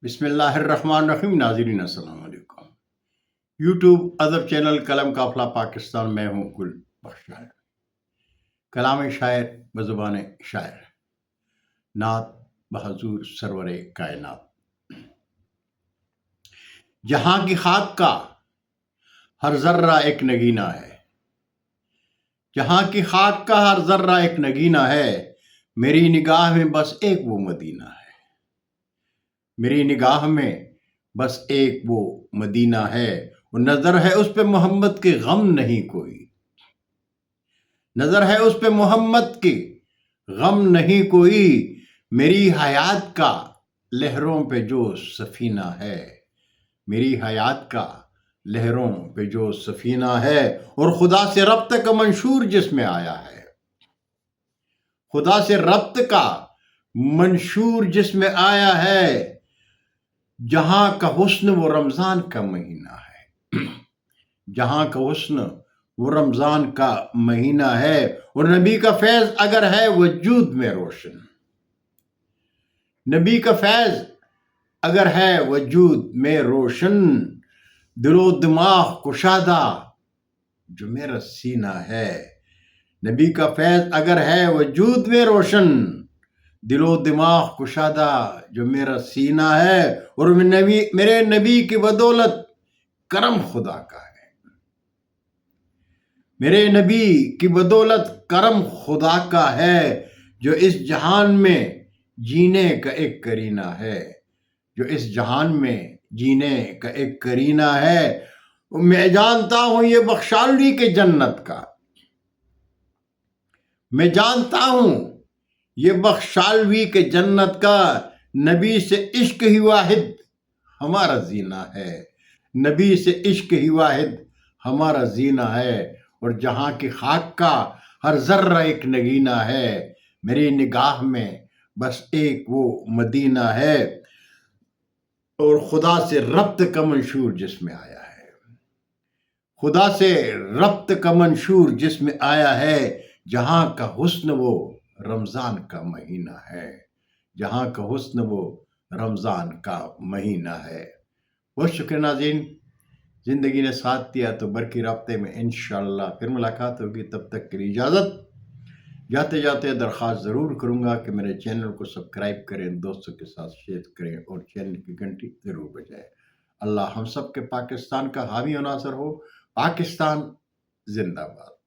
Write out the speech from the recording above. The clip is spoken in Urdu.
بسم اللہ الرحمن الرحیم۔ ناظرین السلام علیکم۔ یوٹیوب ادب چینل قلم قافلہ پاکستان میں ہوں گل بخش شاعر۔ کلام شاعر بزبان شاعر، نعت بحضور سرور کائنات۔ جہاں کی خاک کا ہر ذرہ ایک نگینہ ہے، جہاں کی خاک کا ہر ذرہ ایک نگینہ ہے، میری نگاہ میں بس ایک وہ مدینہ ہے، میری نگاہ میں بس ایک وہ مدینہ ہے، وہ نظر ہے اس پہ محمد کے غم نہیں کوئی، نظر ہے اس پہ محمد کے غم نہیں کوئی، میری حیات کا لہروں پہ جو سفینہ ہے، میری حیات کا لہروں پہ جو سفینہ ہے، اور خدا سے ربط کا منشور جس میں آیا ہے، خدا سے ربط کا منشور جس میں آیا ہے، جہاں کا حسن وہ رمضان کا مہینہ ہے، جہاں کا حسن وہ رمضان کا مہینہ ہے، اور نبی کا فیض اگر ہے وجود میں روشن، نبی کا فیض اگر ہے وجود میں روشن، دل و دماغ کشادہ جو میرا سینہ ہے، نبی کا فیض اگر ہے وجود میں روشن، دل و دماغ کشادہ جو میرا سینہ ہے، اور میرے نبی کی بدولت کرم خدا کا ہے، میرے نبی کی بدولت کرم خدا کا ہے، جو اس جہان میں جینے کا ایک کرینہ ہے، جو اس جہان میں جینے کا ایک کرینہ ہے، میں جانتا ہوں یہ بخشالوی کے جنت کا، میں جانتا ہوں یہ بخشالوی کے جنت کا، نبی سے عشق ہی واحد ہمارا زینہ ہے، نبی سے عشق ہی واحد ہمارا زینہ ہے، اور جہاں کی خاک کا ہر ذرہ ایک نگینہ ہے، میری نگاہ میں بس ایک وہ مدینہ ہے، اور خدا سے ربط کا منشور جس میں آیا ہے، خدا سے ربط کا منشور جس میں آیا ہے، جہاں کا حسن وہ رمضان کا مہینہ ہے، جہاں کا حسن وہ رمضان کا مہینہ ہے۔ بہت شکریہ ناظرین، زندگی نے ساتھ دیا تو برقی رابطے میں انشاءاللہ پھر ملاقات ہوگی، تب تک کے لیے اجازت۔ جاتے جاتے درخواست ضرور کروں گا کہ میرے چینل کو سبسکرائب کریں، دوستوں کے ساتھ شیئر کریں، اور چینل کی گھنٹی ضرور بجائیں۔ اللہ ہم سب کے پاکستان کا حامی و ناصر ہو۔ پاکستان زندہ باد۔